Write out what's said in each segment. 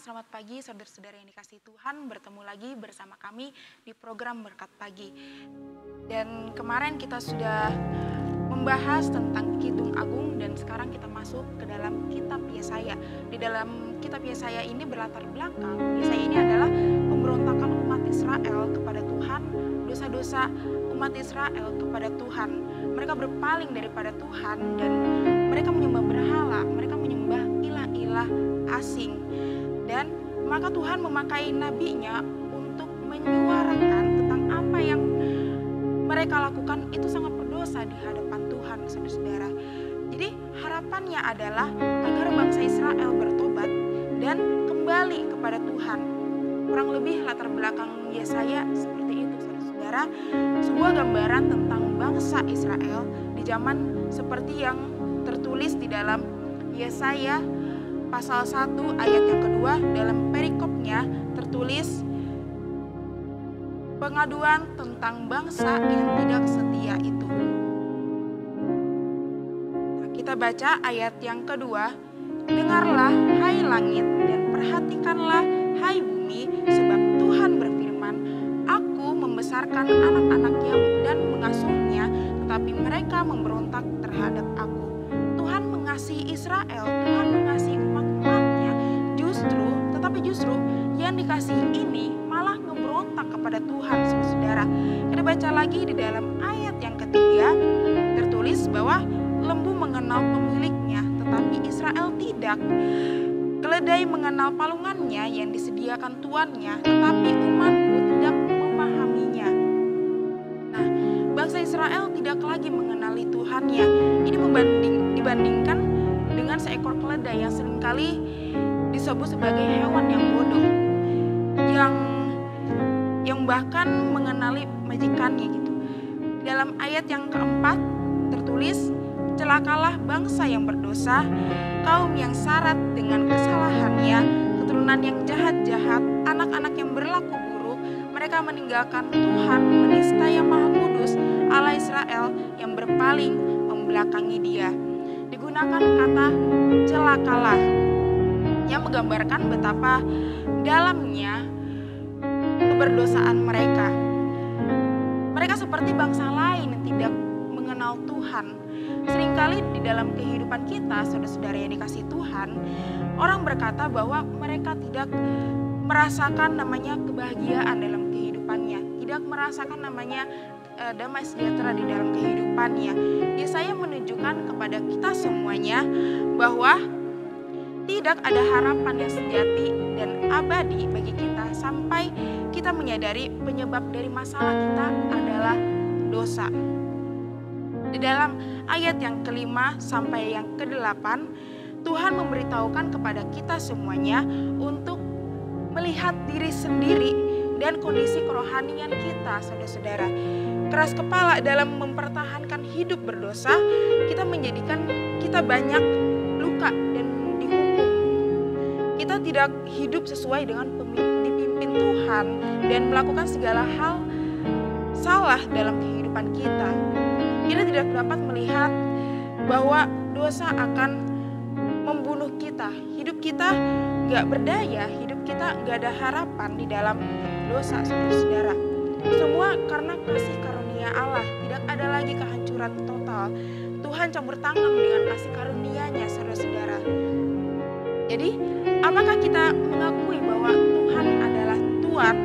selamat pagi saudara-saudara yang dikasihi Tuhan. Bertemu lagi bersama kami di program Berkat Pagi. Dan kemarin kita sudah membahas tentang Kidung Agung dan sekarang kita masuk ke dalam kitab Yesaya. Di dalam kitab Yesaya ini berlatar belakang, Yesaya ini adalah pemberontakan umat Israel kepada Tuhan, dosa-dosa umat Israel kepada Tuhan. Mereka berpaling daripada Tuhan dan mereka menyembah berhala, mereka menyembah ilah-ilah asing. Dan maka Tuhan memakai nabinya untuk menyuarakan tentang apa yang mereka lakukan itu sangat berdosa di hadapan Tuhan, saudara-saudara. Jadi harapannya adalah agar bangsa Israel bertobat dan kembali kepada Tuhan. Kurang lebih latar belakang Yesaya seperti itu, saudara-saudara. Sebuah gambaran tentang bangsa Israel di zaman seperti yang tertulis di dalam Yesaya pasal 1 ayat yang kedua. Dalam perikopnya tertulis pengaduan tentang bangsa yang tidak setia itu. Nah, kita baca ayat yang kedua. Dengarlah hai langit dan perhatikanlah hai bumi, sebab Tuhan berfirman, Aku membesarkan anak-anaknya dan mengasuhnya, tetapi mereka memberontak terhadap Aku. Tuhan mengasihi Israel, Tuhan mengasihi umat-umatnya, tetapi justru yang dikasihi ini malah ngeberontak kepada Tuhan, saudara. Kita baca lagi di dalam ayat yang ketiga, tertulis bahwa lembu mengenal pemiliknya, tetapi Israel tidak. Keledai mengenal palungannya yang disediakan tuannya, tetapi umatku tidak memahaminya. Nah, bangsa Israel tidak lagi mengenali Tuhannya. Ini dibandingkan dengan seekor keledai yang seringkali disebut sebagai hewan yang bodoh, yang bahkan mengenali majikannya gitu. Dalam ayat yang keempat tertulis, celakalah bangsa yang berdosa, kaum yang syarat dengan kesalahannya, keturunan yang jahat-jahat, anak-anak yang berlaku buruk, mereka meninggalkan Tuhan, menista yang Maha Kudus, Allah Israel yang berpaling membelakangi Dia. Digunakan kata celakalah yang menggambarkan betapa dalamnya keberdosaan mereka. Mereka seperti bangsa lain yang tidak mengenal Tuhan. Seringkali di dalam kehidupan kita, saudara-saudara yang dikasihi Tuhan, orang berkata bahwa mereka tidak merasakan namanya kebahagiaan dalam kehidupannya, tidak merasakan namanya damai sejahtera di dalam kehidupannya. Yesaya menunjukkan kepada kita semuanya bahwa tidak ada harapan yang sejati dan abadi bagi kita sampai kita menyadari penyebab dari masalah kita adalah dosa. Di dalam ayat yang kelima sampai yang kedelapan, Tuhan memberitahukan kepada kita semuanya untuk melihat diri sendiri dan kondisi kerohanian kita, saudara-saudara. Keras kepala dalam mempertahankan hidup berdosa, kita menjadikan kita banyak luka dan dihukum. Kita tidak hidup sesuai dengan dipimpin Tuhan dan melakukan segala hal salah dalam kehidupan kita. Kita tidak dapat melihat bahwa dosa akan membunuh kita. Hidup kita gak berdaya, hidup kita gak ada harapan di dalam dosa, saudara-saudara. Semua karena kasih karunia Allah, tidak ada lagi kehancuran total. Tuhan campur tangan dengan kasih karunia-Nya, saudara-saudara. Jadi, apakah kita mengakui bahwa Tuhan adalah Tuhan,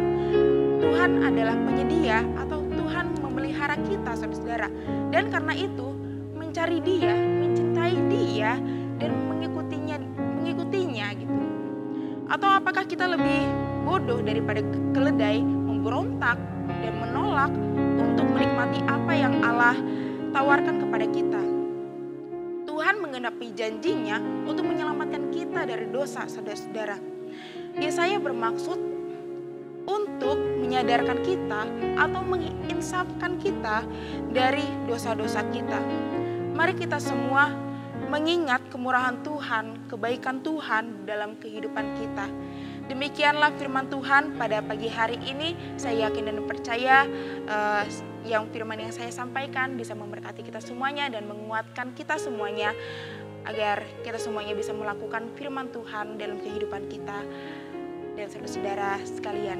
Tuhan adalah penyedia, atau Tuhan memelihara kita, saudara-saudara? Dan karena itu, mencari Dia, mencintai Dia, dan mengikutinya gitu. Atau apakah kita lebih bodoh daripada keledai, memberontak dan menolak untuk menikmati apa yang Allah tawarkan kepada kita? Tuhan menggenapi janjinya untuk menyelamatkan kita dari dosa, saudara-saudara. Yesaya bermaksud untuk menyadarkan kita atau menginsafkan kita dari dosa-dosa kita. Mari kita semua mengingat kemurahan Tuhan, kebaikan Tuhan dalam kehidupan kita. Demikianlah firman Tuhan pada pagi hari ini. Saya yakin dan percaya yang firman yang saya sampaikan bisa memberkati kita semuanya dan menguatkan kita semuanya agar kita semuanya bisa melakukan firman Tuhan dalam kehidupan kita. dan saudara-saudara sekalian.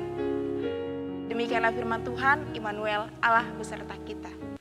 Demikianlah firman Tuhan, Immanuel, Allah beserta kita.